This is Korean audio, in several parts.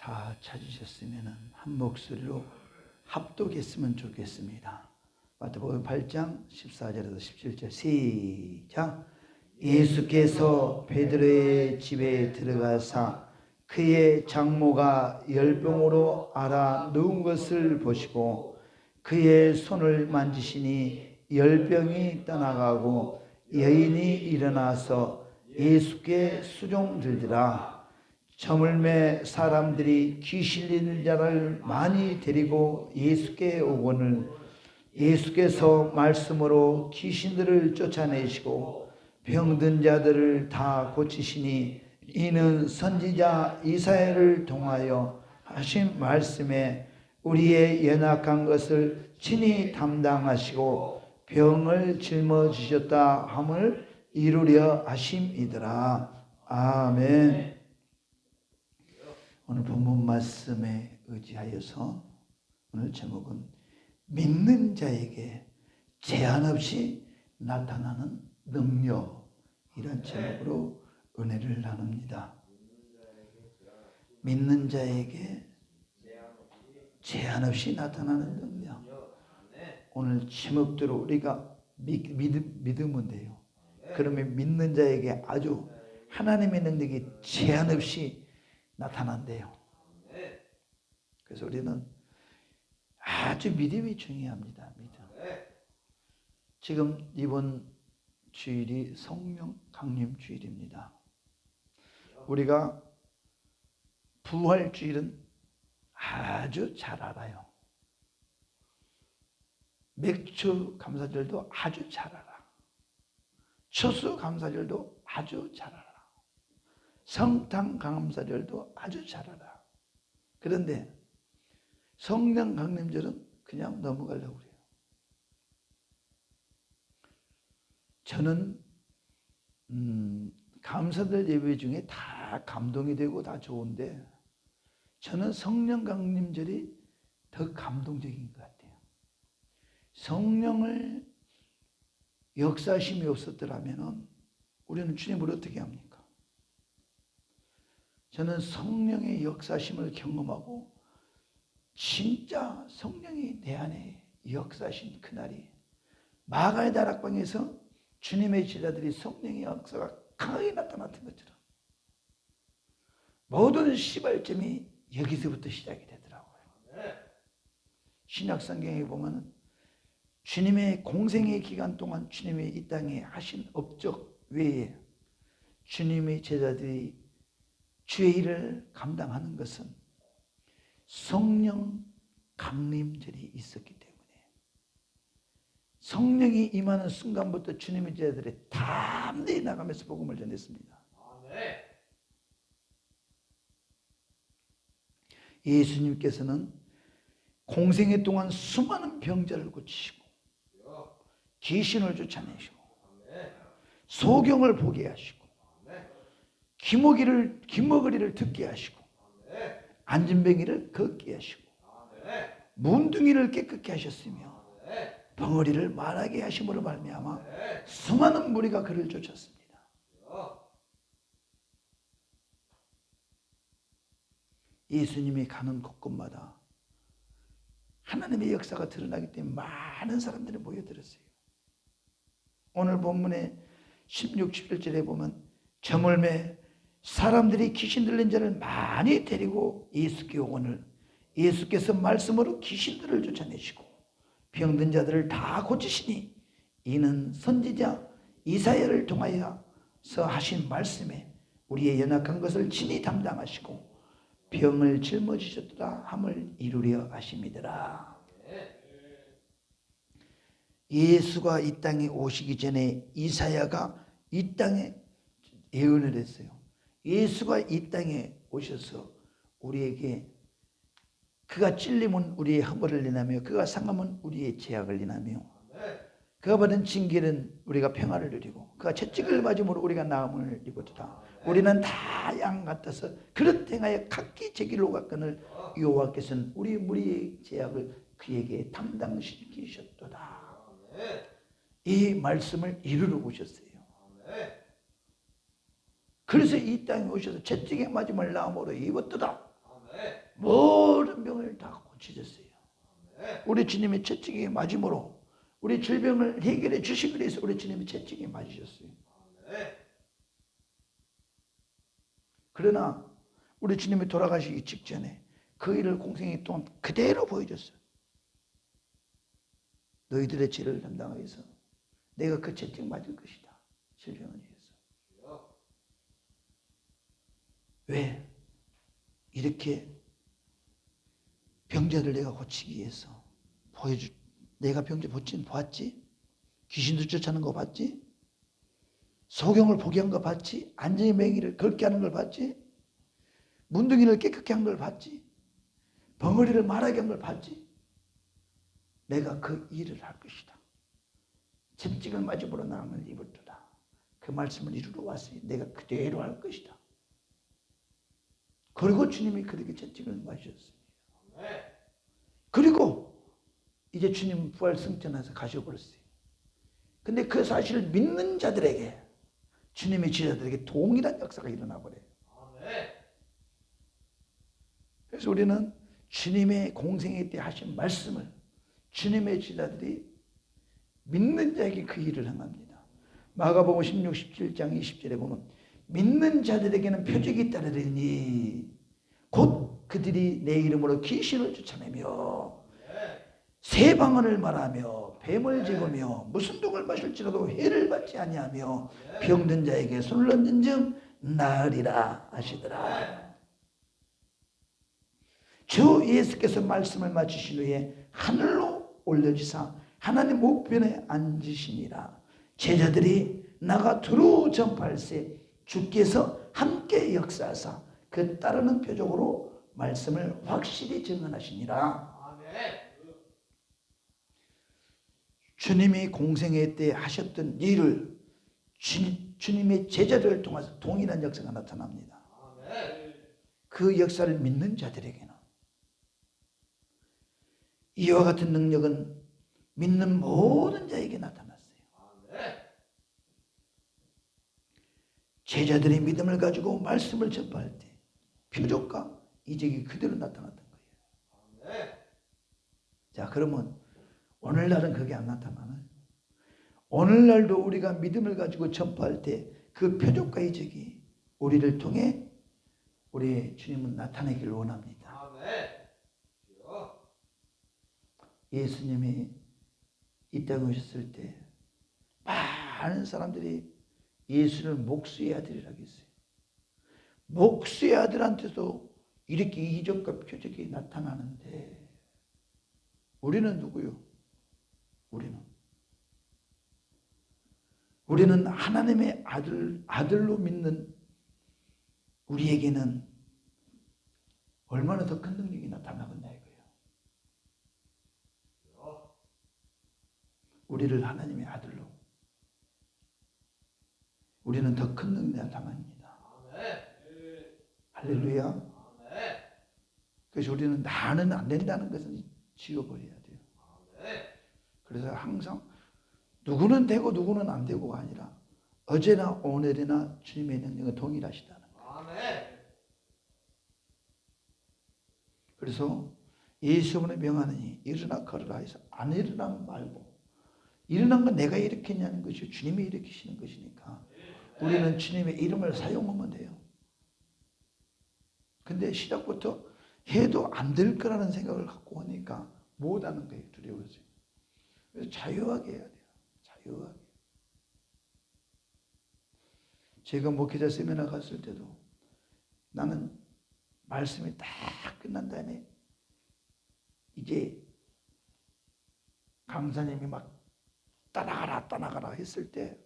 다 찾으셨으면 한 목소리로 합독했으면 좋겠습니다. 마태복음 8장 14절에서 17절 시작. 예수께서 베드로의 집에 들어가사 그의 장모가 열병으로 앓아 누운 것을 보시고 그의 손을 만지시니 열병이 떠나가고 여인이 일어나서 예수께 수종들더라. 저물매 사람들이 귀신 들린 자를 많이 데리고 예수께 오거늘 예수께서 말씀으로 귀신들을 쫓아내시고 병든 자들을 다 고치시니 이는 선지자 이사야를 통하여 하신 말씀에 우리의 연약한 것을 친히 담당하시고 병을 짊어지셨다 함을 이루려 하심이더라. 아멘. 오늘 본문 말씀에 의지하여서 오늘 제목은 믿는 자에게 제한 없이 나타나는 능력, 이런 제목으로 은혜를 나눕니다. 믿는 자에게 제한 없이 나타나는 능력. 오늘 제목대로 우리가 믿으면 돼요. 그러면 믿는 자에게 아주 하나님의 능력이 제한 없이 나타난대요. 그래서 우리는 아주 믿음이 중요합니다. 믿음. 지금 이번 주일이 성령 강림 주일입니다. 우리가 부활 주일은 아주 잘 알아요. 맥주 감사절도 아주 잘 알아. 추수 감사절도 아주 잘 알아. 성탄 감사절도 아주 잘 알아. 그런데 성령 강림절은 그냥 넘어가려고 그래요. 저는 감사절 예배 중에 다 감동이 되고 다 좋은데 저는 성령 강림절이 더 감동적인 것 같아요. 성령을 역사심이 없었더라면 우리는 주님을 어떻게 합니까? 저는 성령의 역사심을 경험하고 진짜 성령이 내 안에 역사하신 그날이 마가의 다락방에서 주님의 제자들이 성령의 역사가 강하게 나타났던 것처럼 모든 시발점이 여기서부터 시작이 되더라고요. 신약성경에 보면 주님의 공생의 기간 동안 주님이 이 땅에 하신 업적 외에 주님의 제자들이 주의 일을 감당하는 것은 성령 강림절이 있었기 때문에 성령이 임하는 순간부터 주님의 제자들이 담대히 나가면서 복음을 전했습니다. 예수님께서는 공생애 동안 수많은 병자를 고치시고 귀신을 쫓아내시고 소경을 보게 하시고 기머거리를 듣게 하시고 안진뱅이를 걷게 하시고 문둥이를 깨끗게 하셨으며 벙어리를 말하게 하심으로 말미암아 수많은 무리가 그를 쫓았습니다. 예수님이 가는 곳곳마다 하나님의 역사가 드러나기 때문에 많은 사람들이 모여들었어요. 오늘 본문의 16, 17절에 보면 저물매 사람들이 귀신 들린 자를 많이 데리고 예수께 오거늘 예수께서 말씀으로 귀신들을 쫓아내시고 병든 자들을 다 고치시니 이는 선지자 이사야를 통하여서 하신 말씀에 우리의 연약한 것을 친히 담당하시고 병을 짊어지셨다 함을 이루려 하심이더라. 예수가 이 땅에 오시기 전에 이사야가 이 땅에 예언을 했어요. 예수가 이 땅에 오셔서 우리에게 그가 찔림은 우리의 허물을 인하며 그가 상함은 우리의 죄악을 인하며 그가 받은 징계는 우리가 평화를 누리고 그가 채찍을 맞음으로 우리가 나음을 입었다. 우리는 다 양 같아서 그릇 행하여 각기 제 길로 갔거늘 여호와께서는 우리 무리의 죄악을 그에게 담당시키셨도다. 이 말씀을 이루러 오셨어요. 그래서 이 땅에 오셔서 채찍에 맞음을 나음으로 입었도다. 모든 병을 다 고치셨어요. 우리 주님의 채찍에 맞음으로 우리 질병을 해결해 주시기 위해서 우리 주님의 채찍에 맞으셨어요. 그러나 우리 주님이 돌아가시기 직전에 그 일을 공생애 동안 그대로 보여줬어요. 너희들의 죄를 담당하여서 내가 그 채찍 맞을 것이다. 질병을 위해서. 왜? 이렇게 병자들 내가 고치기 위해서 내가 병자 고친 봤지? 귀신들 쫓아내는 거 봤지? 소경을 포기한 거 봤지? 안전의 맹이를 걷게 하는 걸 봤지? 문둥이를 깨끗게 한 걸 봤지? 벙어리를 말하게 한 걸 봤지? 내가 그 일을 할 것이다. 채찍을 맞음으로 나를 입었도다. 그 말씀을 이루러 왔으니 내가 그대로 할 것이다. 그리고 주님이 그렇게 채찍을 맞으셨습니다. 그리고 이제 주님 부활 승천해서 가셔버렸어요. 근데 그 사실을 믿는 자들에게 주님의 제자들에게 동일한 역사가 일어나 버려요. 그래서 우리는 주님의 공생애 때 하신 말씀을 주님의 제자들이 믿는 자에게 그 일을 행합니다. 마가복음 16, 17장 20절에 보면 믿는 자들에게는 표적이 따르리니 곧 그들이 내 이름으로 귀신을 쫓아내며 새 방언을 말하며 뱀을 잡으며 무슨 독을 마실지라도 해를 받지 아니하며 병든 자에게 손을 얹은 즉 나으리라 하시더라. 주 예수께서 말씀을 마치신 후에 하늘로 올려지사 하나님 우편에 앉으시니라. 제자들이 나가 두루 전파할세 주께서 함께 역사하사 그 따르는 표적으로 말씀을 확실히 증언하시니라. 주님이 공생애 때 하셨던 일을 주님의 제자들을 통해서 동일한 역사가 나타납니다. 그 역사를 믿는 자들에게는 이와 같은 능력은 믿는 모든 자에게 나타났어요. 제자들이 믿음을 가지고 말씀을 전파할 때 표적과 이적이 그대로 나타났던 거예요. 자, 그러면 오늘날은 그게 안 나타나나요? 오늘날도 우리가 믿음을 가지고 전파할 때 그 표적과 이적이 우리를 통해 우리 주님은 나타내기를 원합니다. 예수님이 이 땅에 오셨을 때 많은 사람들이 예수를 목수의 아들이라고 했어요. 목수의 아들한테도 이렇게 이적과 표적이 나타나는데 우리는 누구요? 우리는 하나님의 아들로 믿는 우리에게는 얼마나 더 큰 능력이 나타나겠냐 이거예요. 우리를 하나님의 아들로 우리는 더 큰 능력이 나타납니다. 할렐루야. 그래서 우리는 나는 안 된다는 것을 지워버려야 돼요. 그래서 항상 누구는 되고 누구는 안 되고가 아니라 어제나 오늘이나 주님의 능력은 동일하시다는 거예요. 그래서 예수님의 명하느니 일어나 걸으라 해서 안 일어나면 말고 일어난 건 내가 일으켰냐는 것이 주님이 일으키시는 것이니까 우리는 주님의 이름을 사용하면 돼요. 근데 시작부터 해도 안 될 거라는 생각을 갖고 오니까 못하는 거예요. 두려워서. 그래서 자유하게 해야 돼요. 자유하게. 제가 목회자 세미나 갔을 때도 나는 말씀이 다 끝난 다음에 이제 강사님이 막 떠나가라 했을 때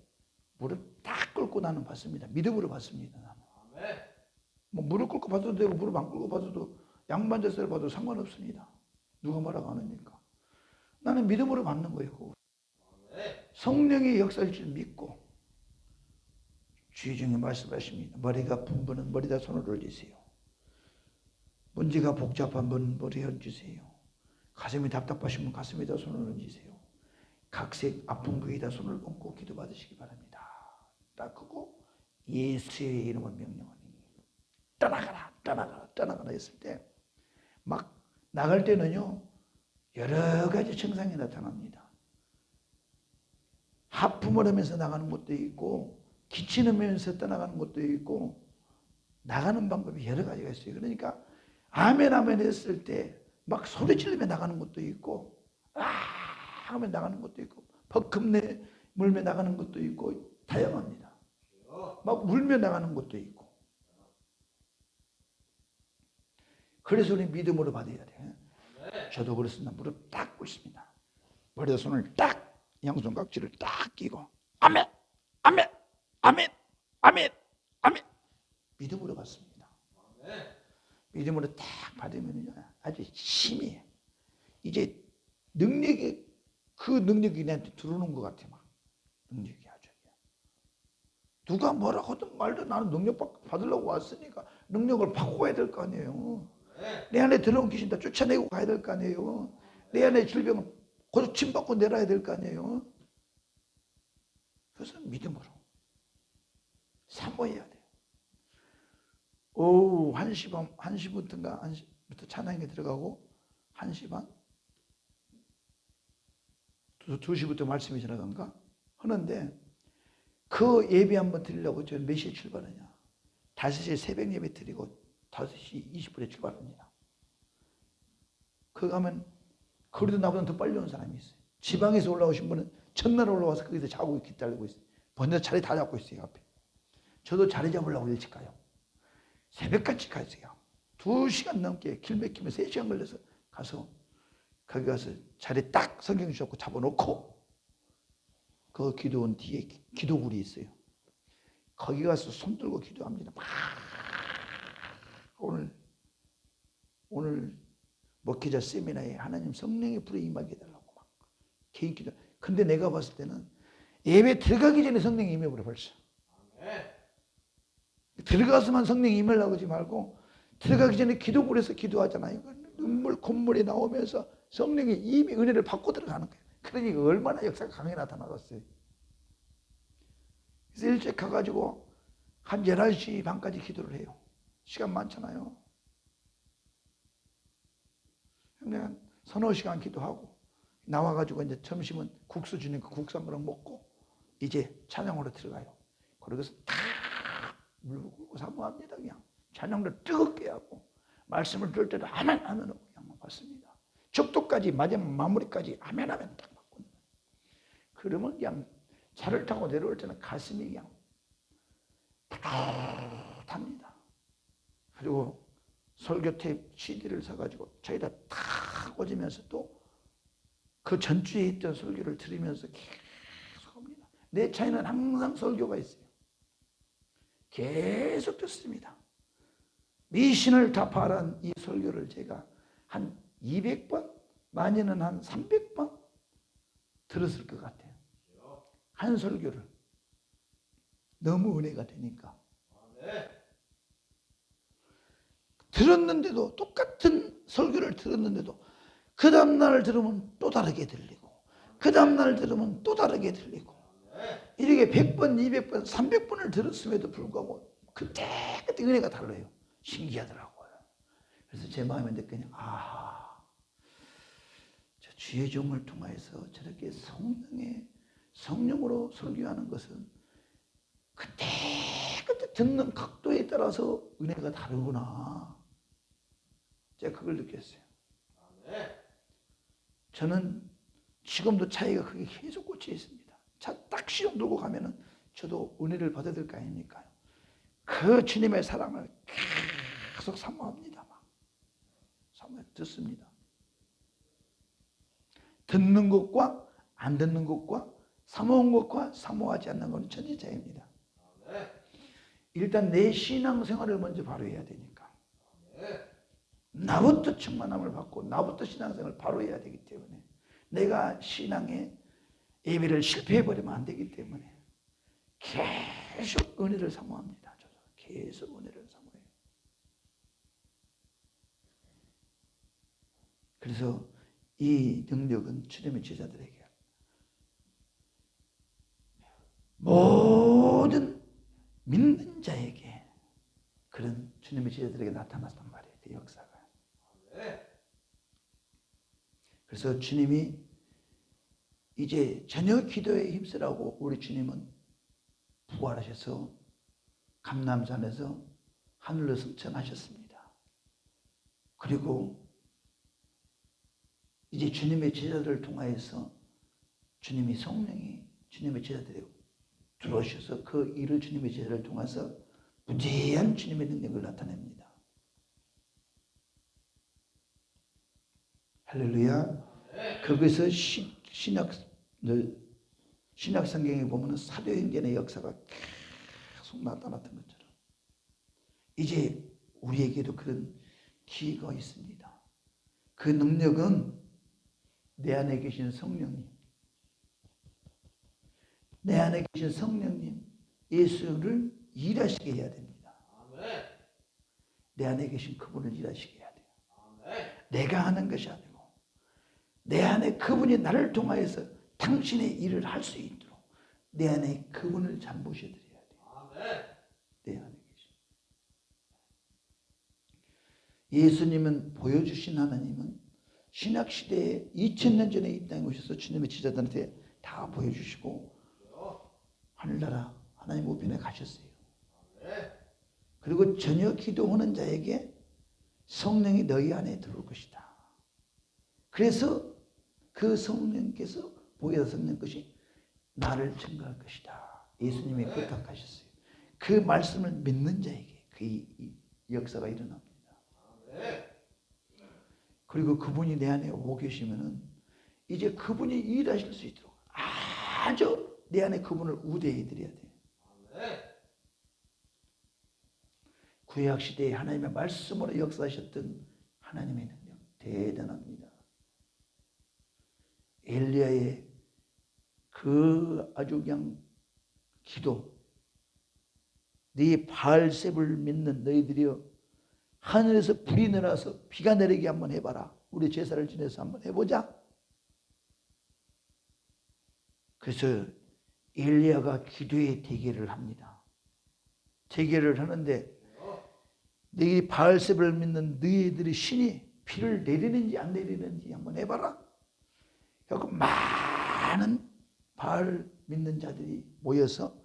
무릎 딱 꿇고 나는 봤습니다. 믿음으로 봤습니다. 나는. 뭐 무릎 꿇고 봐도 되고 무릎 안 꿇고 봐도 양반젖을 봐도 상관없습니다. 누가 뭐라고 하느니까. 나는 믿음으로 받는 거예요. 성령의 역사일 줄 믿고 주의 중에 말씀하십니다. 머리가 아픈 분은 머리다 손을 올리세요. 문제가 복잡한 분은 머리에 얹으세요. 가슴이 답답하신 분 가슴에다 손을 얹으세요. 각색 아픈 부위에다 손을 얹고 기도 받으시기 바랍니다. 딱 끄고 예수의 이름을 명령하니 떠나가라 했을 때 막 나갈 때는요 여러 가지 증상이 나타납니다. 하품을 하면서 나가는 것도 있고 기침하면서 떠나가는 것도 있고 나가는 방법이 여러 가지가 있어요. 그러니까 아멘 아멘 했을 때 막 소리 지르며 나가는 것도 있고 아 하면 나가는 것도 있고 버금 물며 나가는 것도 있고 다양합니다. 막 울며 나가는 것도 있고. 그래서 우리 믿음으로 받아야 돼. 저도 그렇습니다. 무릎 딱 꿇습니다. 머리에 손을 딱 양손깍지를 딱 끼고 아멘 아멘 아멘 아멘 아멘 믿음으로 받습니다. 믿음으로 딱 받으면 아주 힘이 이제 능력이 그 능력이 내한테 들어오는 것 같아. 막 능력이 아주 누가 뭐라 하든 말든 나는 능력 받으려고 왔으니까 능력을 바꿔야 될 거 아니에요. 내 안에 들어온 귀신 다 쫓아내고 가야 될 거 아니에요. 내 안에 질병은 고침받고 내려야 될 거 아니에요. 그래서 믿음으로 사모해야 돼요. 오후 1시부터인가 1시부터 찬양에 들어가고 1시 반 2시부터 말씀이 지나간가 하는데 그 예배 한번 드리려고 저는 몇 시에 출발하냐 5시에 새벽 예배 드리고 5시 20분에 출발합니다. 거기 가면 거리도 나보다 더 빨리 온 사람이 있어요. 지방에서 올라오신 분은 첫날 올라와서 거기서 자고 기다리고 있어요. 먼저 자리 다 잡고 있어요. 앞에. 저도 자리 잡으려고 일찍 가요. 새벽까지 가세요. 2시간 넘게 길 막히면 3시간 걸려서 가서 거기 가서 자리 딱 성경 주셨고 잡아놓고 그 기도원 뒤에 기도굴이 있어요. 거기 가서 손 들고 기도합니다. 막 오늘 목회자 세미나에 하나님 성령의 불에 임하게 해달라고 막 개인 기도. 근데 내가 봤을 때는 예배 들어가기 전에 성령이 임해버려 벌써. 들어가서만 성령이 임하려고 하지 말고 들어가기 전에 기도굴에서 기도하잖아요. 눈물 콧물이 나오면서 성령이 이미 은혜를 받고 들어가는 거예요. 그러니까 얼마나 역사가 강하게 나타나겠어요. 그래서 일찍 가가지고 한 11시 반까지 기도를 해요. 시간 많잖아요. 내가 서너 시간 기도하고 나와가지고 이제 점심은 국수 주니까 국수 한 그릇 먹고 이제 찬양으로 들어가요. 그러고서 다 물고 사모합니다. 그냥 찬양을 뜨겁게 하고 말씀을 들을 때도 아멘 하면 그냥 받습니다. 적도까지 마지막 마무리까지 아멘 하면 딱 받고 그러면 그냥 차를 타고 내려올 때는 가슴이 그냥 푸듯합니다. 그리고 설교 테이프 CD를 사가지고 저희다 탁 꽂으면서 또 그 전주에 했던 설교를 들으면서 계속 합니다. 내 차에는 항상 설교가 있어요. 계속 듣습니다. 미신을 타파한 이 설교를 제가 한 200번, 많이는 한 300번 들었을 것 같아요. 한 설교를. 너무 은혜가 되니까. 들었는데도 똑같은 설교를 들었는데도 그 다음날 들으면 또 다르게 들리고 그 다음날 들으면 또 다르게 들리고 이렇게 100번, 200번, 300번을 들었음에도 불구하고 그때 은혜가 달라요. 신기하더라고요. 그래서 제 마음에 느끼니 저 주의 종을 통해서 저렇게 성령으로 설교하는 것은 그때 듣는 각도에 따라서 은혜가 다르구나. 제가 그걸 느꼈어요. 저는 지금도 차이가 그게 계속 꽂혀 있습니다. 차 딱 시동 들고 가면은 저도 은혜를 받아야 될 거 아닙니까요? 그 주님의 사랑을 계속 사모합니다. 듣습니다. 듣는 것과 안 듣는 것과 사모한 것과 사모하지 않는 것은 천지차이입니다. 일단 내 신앙생활을 먼저 바로 해야 되니까. 나부터 충만함을 받고 나부터 신앙생활을 바로 해야 되기 때문에 내가 신앙에 예배를 실패해버리면 안 되기 때문에 계속 은혜를 사모합니다. 저도 계속 은혜를 사모해요. 그래서 이 능력은 주님의 제자들에게 모든 믿는 자에게 그런 주님의 제자들에게 나타났단 말이에요. 그 역사가. 그래서 주님이 이제 저녁 기도에 힘쓰라고 우리 주님은 부활하셔서 감람산에서 하늘로 승천하셨습니다. 그리고 이제 주님의 제자들을 통하여서 주님이 성령이 주님의 제자들에 들어오셔서 그 일을 주님의 제자를 통해서 무제한 주님의 능력을 나타냅니다. 할렐루야. 거기서 신약 성경에 보면 사도행전의 역사가 계속 나타났던 것처럼 이제 우리에게도 그런 기회가 있습니다. 그 능력은 내 안에 계신 성령님, 내 안에 계신 성령님 예수를 일하시게 해야 됩니다. 내 안에 계신 그분을 일하시게 해야 돼요. 내가 하는 것이 아니고 내 안에 그분이 나를 통하여서 당신의 일을 할 수 있도록 내 안에 그분을 잠보셔드려야 돼요. 내 안에 계신 예수님은 보여주신 하나님은 신약시대에 2000년 전에 이 땅에 오셔서 주님의 제자들한테 다 보여주시고 하늘나라 하나님 우편에 가셨어요. 그리고 저녁 기도하는 자에게 성령이 너희 안에 들어올 것이다. 그래서 그 성령께서 보혜사 성령 것이 나를 증거할 것이다. 예수님이 부탁하셨어요. 그 말씀을 믿는 자에게 그 역사가 일어납니다. 그리고 그분이 내 안에 오고 계시면은 이제 그분이 일하실 수 있도록 아주 내 안에 그분을 우대해 드려야 돼요. 구약 시대에 하나님의 말씀으로 역사하셨던 하나님의 능력 대단합니다. 엘리야의 그 아주 그냥 기도, 네 바알셉을 믿는 너희들이여 하늘에서 불이 내려서 비가 내리게 한번 해봐라. 우리 제사를 지내서 한번 해보자. 그래서 엘리야가 기도의 대결을 합니다. 대결을 하는데 네 바알셉을 믿는 너희들의 신이 비를 내리는지 안 내리는지 한번 해봐라. 그리고 많은 바알 믿는 자들이 모여서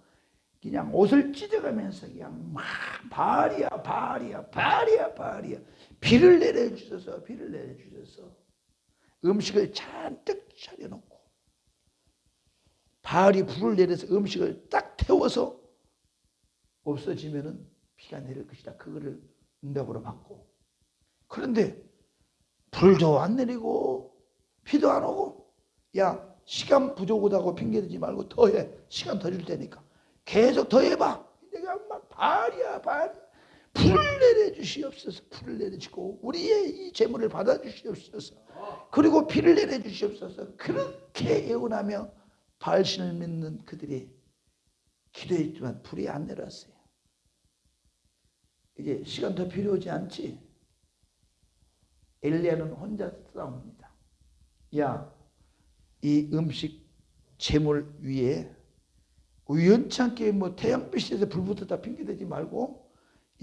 그냥 옷을 찢어가면서 그냥 막 바알이야 바알이야 바알이야 바알이야 비를 내려주셔서 비를 내려주셔서 음식을 잔뜩 차려놓고 바알이 불을 내려서 음식을 딱 태워서 없어지면은 비가 내릴 것이다. 그거를 응답으로 받고 그런데 불도 안 내리고 비도 안 오고 야 시간 부족하다고 핑계대지 말고 더해. 시간 더 줄 테니까 계속 더 해봐. 내가 막 바알이야 바알 불을 내려주시옵소서. 불을 내려주시고 우리의 이 재물을 받아주시옵소서. 그리고 비를 내려주시옵소서. 그렇게 예언하며 바알신을 믿는 그들이 기도했지만 불이 안 내렸어요. 이제 시간 더 필요하지 않지. 엘리야는 혼자 싸웁니다. 야, 이 음식 재물 위에 우연찮게 뭐 태양빛에서 불 붙었다 핑계대지 말고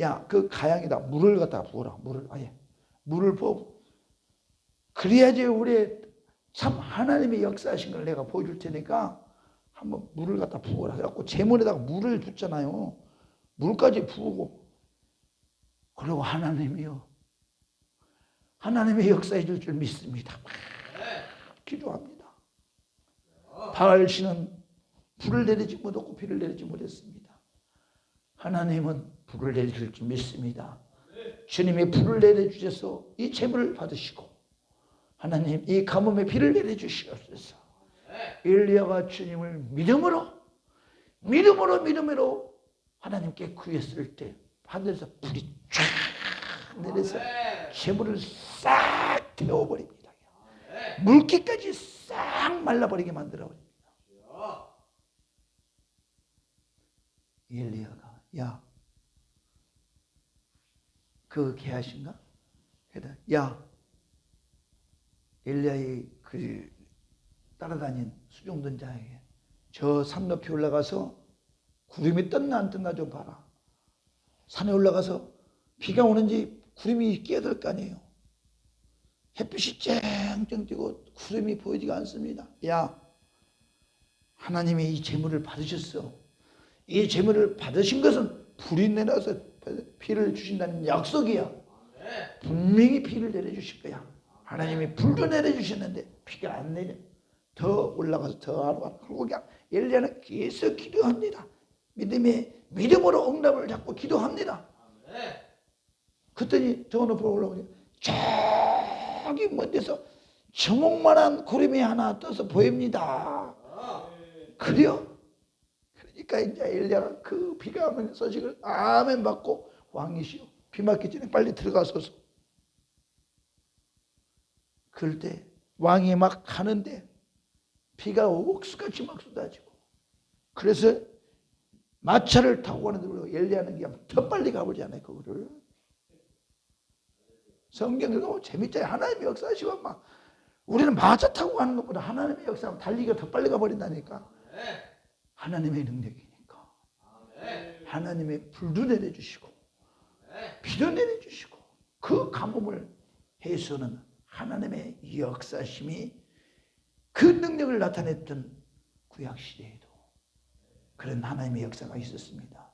야, 그 가양에다 물을 갖다가 부어라. 물을 부어. 그래야지 우리 참 하나님의 역사하신 걸 내가 보여줄 테니까 한번 물을 갖다 부어라. 그래갖고 재물에다가 물을 붓잖아요. 물까지 부으고 그리고 하나님이요. 하나님의 역사해 줄 줄 믿습니다. 기도합니다. 바알신은 불을 내리지 못하고 비를 내리지 못했습니다. 하나님은 불을 내릴 줄 믿습니다. 주님이 불을 내려주셔서 이 재물을 받으시고 하나님 이 가뭄에 비를 내려주시옵소서. 엘리야가 주님을 믿음으로 하나님께 구했을 때 하늘에서 불이 쫙 내려서 재물을 싹 태워버립니다. 물기까지 싹 말라버리게 만들어버립니다. 엘리야가 야, 그 개하신가? 야, 엘리야의 그 따라다닌 수종든 자에게 저 산 높이 올라가서 구름이 떴나 안 떴나 좀 봐라. 산에 올라가서 비가 오는지 구름이 끼어들 거 아니에요. 햇빛이 쨍쨍 뜨고 구름이 보이지가 않습니다. 야, 하나님이 이 재물을 받으셨어. 이 재물을 받으신 것은 불이 내려서 피를 주신다는 약속이야. 분명히 피를 내려주실 거야. 하나님이 불도 내려주셨는데 피가 안 내려. 더 올라가서 더 하루 그리고 그냥 엘리야는 계속 기도합니다. 믿음으로 응답을 잡고 기도합니다. 그랬더니 저 높으로 올라오니 저기 먼 데서 주먹만한 구름이 하나 떠서 보입니다. 그래요? 그러니까 이제 엘리야가 그 비가 오는 소식을 아멘 받고 왕이시여 비 맞기 전에 빨리 들어가소서. 그럴 때 왕이 막 가는데 비가 옥수같이 막 쏟아지고 그래서 마차를 타고 가는데 엘리야는 그냥 더 빨리 가보잖아요. 그거를 성경 읽어보면 재밌잖아요. 하나님의 역사하시고 막 우리는 마차 타고 가는 것보다 하나님의 역사하면 달리기가 더 빨리 가버린다니까. 하나님의 능력이니까. 하나님의 불도 내려주시고 비도 내려주시고 그 가뭄을 해서는 하나님의 역사심이 그 능력을 나타냈던 구약시대에도 그런 하나님의 역사가 있었습니다.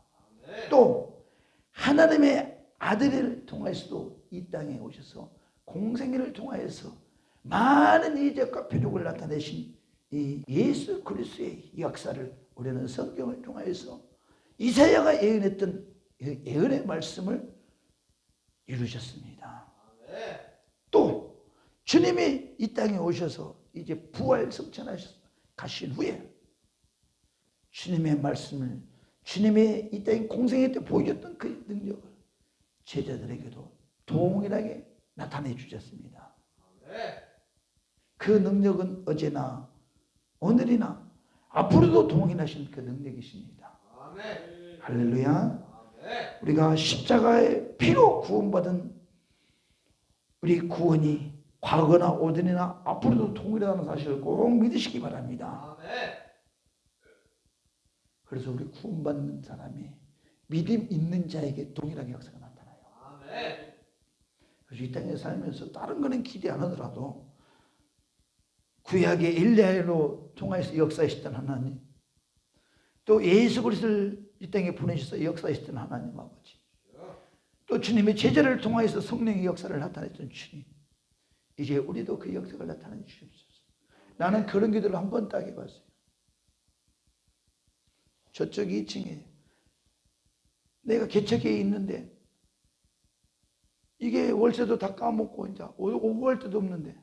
또 하나님의 아들을 통해서도 이 땅에 오셔서 공생애를 통하여서 많은 이적과 표적을 나타내신 이 예수 그리스도의 역사를 우리는 성경을 통하여서 이사야가 예언했던 예언의 말씀을 이루셨습니다. 또 주님이 이 땅에 오셔서 이제 부활 성천하셔서 가신 후에 주님의 말씀을 주님의 이 땅에 공생애 때 보여줬던 그 능력을 제자들에게도 동일하게 나타내 주셨습니다. 그 능력은 어제나 오늘이나 앞으로도 동일하신 그 능력이십니다. 할렐루야. 우리가 십자가의 피로 구원받은 우리 구원이 과거나 오늘이나 앞으로도 동일하다는 사실을 꼭 믿으시기 바랍니다. 그래서 우리 구원받는 사람이 믿음 있는 자에게 동일하게 역사가 나타나요. 그래서 이 땅에 살면서 다른 거는 기대 안 하더라도 구약의 엘리야로 통하여서 역사하셨던 하나님, 또 예수 그리스도를 이 땅에 보내셔서 역사하셨던 하나님 아버지, 또 주님의 제자를 통하여서 성령의 역사를 나타냈던 주님, 이제 우리도 그 역사를 나타내 주시옵소서. 나는 그런 기도를 한 번 딱 해봤어요. 저쪽 2층에 내가 개척에 있는데 이게 월세도 다 까먹고 이제 오고 갈 데도 없는데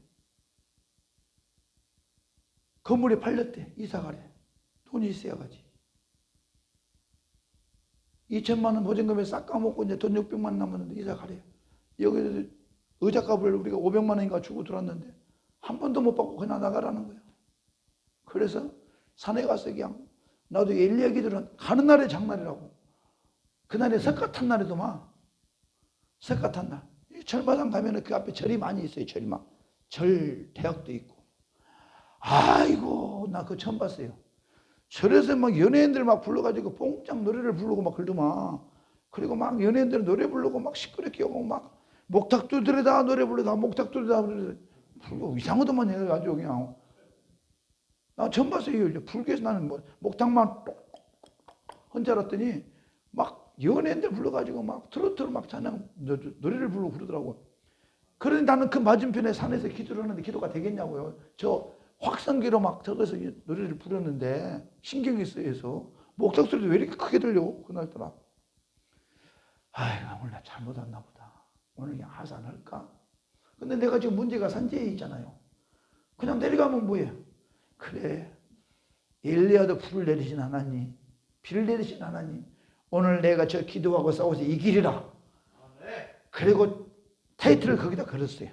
건물이 팔렸대. 이사 가래. 돈이 있어야 가지. 2천만 원 보증금에 싹 까먹고 이제 돈 600만 원 남았는데 이사 가래. 여기서 의자값을 우리가 500만 원인가 주고 들었는데 한 번도 못 받고 그냥 나가라는 거예요. 그래서 산에 가서 그냥 나도 엘리야 기도는 가는 날에 장날이라고. 그날에 석가 탄 날에도 막 석가 탄 날. 절마당 가면은 그 앞에 절이 많이 있어요. 절이 막 절 대학도 있고. 아이고 나 그거 처음 봤어요. 절에서 막 연예인들 막 불러가지고 뽕짝 노래를 부르고 막 그러더만. 그리고 막 연예인들 노래 부르고 막 시끄럽게 하고 막 목탁두드레다 노래 부르다 목탁두드레다 노래 부르고 이상하더만 해가지고 그냥. 나 처음 봤어요. 불교에서 나는 뭐 목탁만 혼자 알았더니 막 연예인들 불러가지고 막 트로트로 막 찬양 노래를 부르고 그러더라고. 그러니 나는 그 맞은편에 산에서 기도를 하는데 기도가 되겠냐고요. 저 확성기로 막 저기서 노래를 부르는데 신경이 쓰여서 목탁 소리도 왜 이렇게 크게 들려? 그날더라. 아이고 오늘 나 잘못했나 보다. 오늘 그냥 하산할까? 근데 내가 지금 문제가 산지에 있잖아요. 그냥 내려가면 뭐예요? 그래 엘리야도 불을 내리신 하나님, 비를 내리신 하나님, 오늘 내가 저 기도하고 싸워서 이기리라. 그리고 타이틀을 거기다 걸었어요.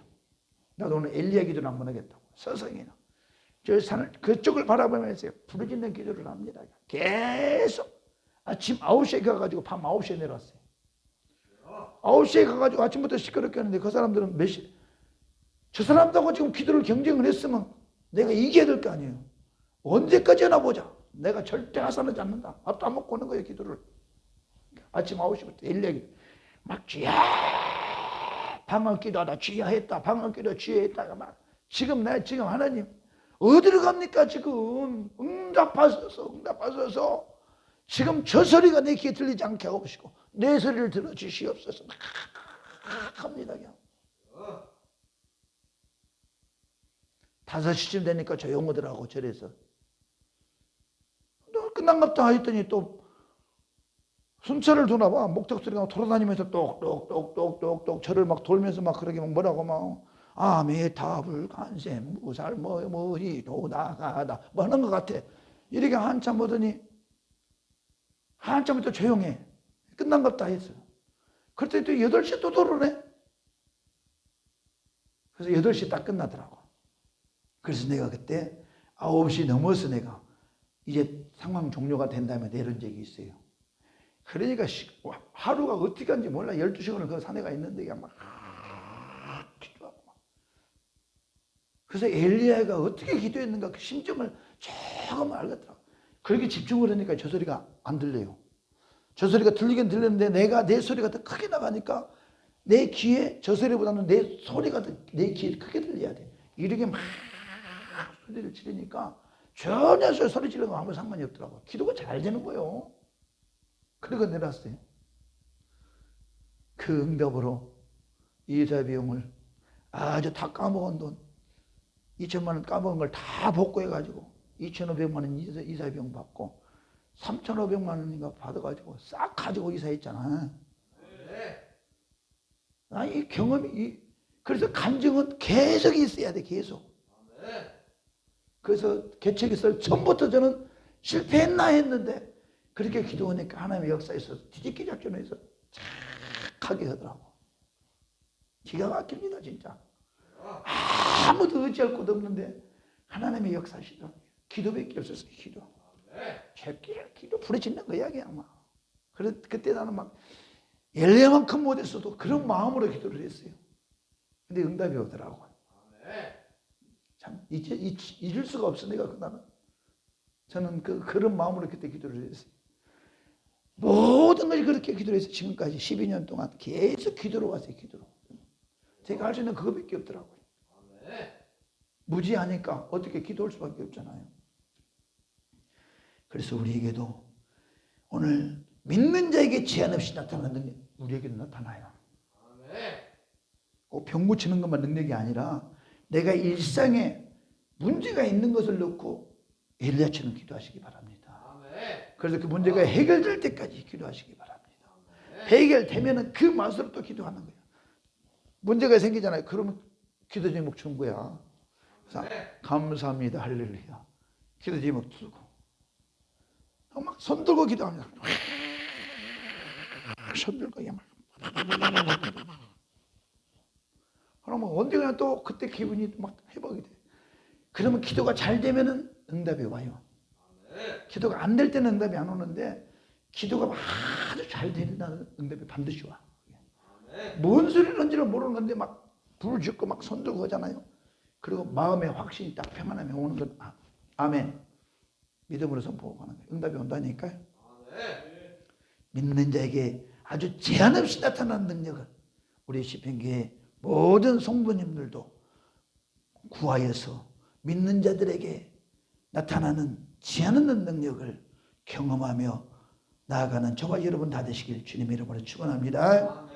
나도 오늘 엘리야 기도를 한번 하겠다고. 서성이나 저 산을 그쪽을 바라보면서 부르짖는 기도를 합니다. 계속 아침 9시에 가가지고 밤 9시에 내려왔어요. 9시에 가가지고 아침부터 시끄럽게 하는데 그 사람들은 몇 시? 저 사람들하고 지금 기도를 경쟁을 했으면 내가 이겨야 될 거 아니에요. 언제까지나 보자. 내가 절대 하산하지 않는다. 밥도 안 먹고 오는 거예요, 기도를. 아침 9시부터 엘리야 기도. 막 쥐야 방언 기도하다 취하했다. 방언 기도 취하했다가 막 지금 하나님 어디로 갑니까? 지금 응답하소서. 지금 저 소리가 내 귀에 들리지 않게 하옵시고 내 소리를 들어주시옵소서. 막 합니다. 그냥 5시쯤 되니까 조용하더라고. 절에서 끝난갑다 했더니 또 순찰을 두나 봐. 목탁소리가 돌아다니면서 똑똑똑똑똑똑 저를 막 돌면서 막 그러게 막 뭐라고 막 아메타불 간셈 무살 뭐이 도다가다 뭐 하는 것 같아. 이렇게 한참 보더니 한참부터 조용해. 끝난갑다 했어. 그랬더니 또 8시 또 돌아오네. 그래서 8시 딱 끝나더라고. 그래서 내가 그때 9시 넘어서 내가 이제 상황 종료가 된다면 내려온 적이 있어요. 그러니까 하루가 어떻게 간지 몰라. 12시간을 그 산에가 있는데 막 기도하고 막. 그래서 엘리야가 어떻게 기도했는가 그 심정을 조금 알겠더라고. 그렇게 집중을 하니까 저 소리가 안 들려요. 저 소리가 들리긴 들렸는데 내 소리가 더 크게 나가니까 내 귀에 저 소리보다는 내 소리가 내 귀에 크게 들려야 돼. 이렇게 막 소리를 지르니까 전혀 소리 지르는 거 아무 상관이 없더라고. 기도가 잘 되는 거예요. 그러고 내놨어요. 그 응답으로 이사 비용을 아주 다 까먹은 돈 2천만 원 까먹은 걸 다 복구해가지고 2,500만 원 이사 비용 받고 3,500만 원인가 받아가지고 싹 가지고 이사했잖아. 이 경험이 그래서 간증은 계속 있어야 돼. 계속. 그래서 개척에서 처음부터 저는 실패했나 했는데 그렇게 기도하니까 하나님의 역사에서 뒤집기 작전에서 착하게 하더라고. 기가 막힙니다 진짜. 아무도 의지할 곳 없는데 하나님의 역사시더라고요. 기도밖에 없었어요. 기도 부르짖는 거야 그냥 막. 그래서 그때 나는 막 엘리야만큼 못했어도 그런 마음으로 기도를 했어요. 근데 응답이 오더라고. 참 잊을 수가 없어 내가 그날은. 저는 그런 마음으로 그때 기도를 했어요. 모든 것이 그렇게 기도를 해서 지금까지 12년 동안 계속 기도로 왔어요. 기도로. 제가 할 수 있는 그거밖에 없더라고요. 무지하니까 어떻게 기도할 수밖에 없잖아요. 그래서 우리에게도 오늘 믿는 자에게 제한 없이 나타나는 능력 우리에게도 나타나요. 꼭 병 고치는 것만 능력이 아니라 내가 일상에 문제가 있는 것을 놓고 엘리야처럼 기도하시기 바랍니다. 그래서 그 문제가 해결될 때까지 기도하시기 바랍니다. 해결되면 그 맛으로 또 기도하는 거예요. 문제가 생기잖아요. 그러면 기도 제목 준 거야. 그래서 감사합니다. 할렐루야. 기도 제목 들고 막 손 들고 기도합니다. 손 들고 막 그러면 언젠가 또 그때 기분이 막 회복이 돼. 그러면 기도가 잘 되면은 응답이 와요. 기도가 안 될 때는 응답이 안 오는데 기도가 아주 잘 되는 응답이 반드시 와. 뭔 소리를 하는지를 모르는데 막 불을 짓고 막 손 들고 하잖아요. 그리고 마음의 확신이 딱 평안함이 오는 건 아멘. 믿음으로 선포하는 거예요. 응답이 온다니까요. 믿는 자에게 아주 제한 없이 나타나는 능력을 우리 시편교회 모든 성도님들도 구하여서 믿는 자들에게 나타나는 제한 없는 능력을 경험하며 나아가는 저와 여러분 다 되시길 주님의 이름으로 축원합니다.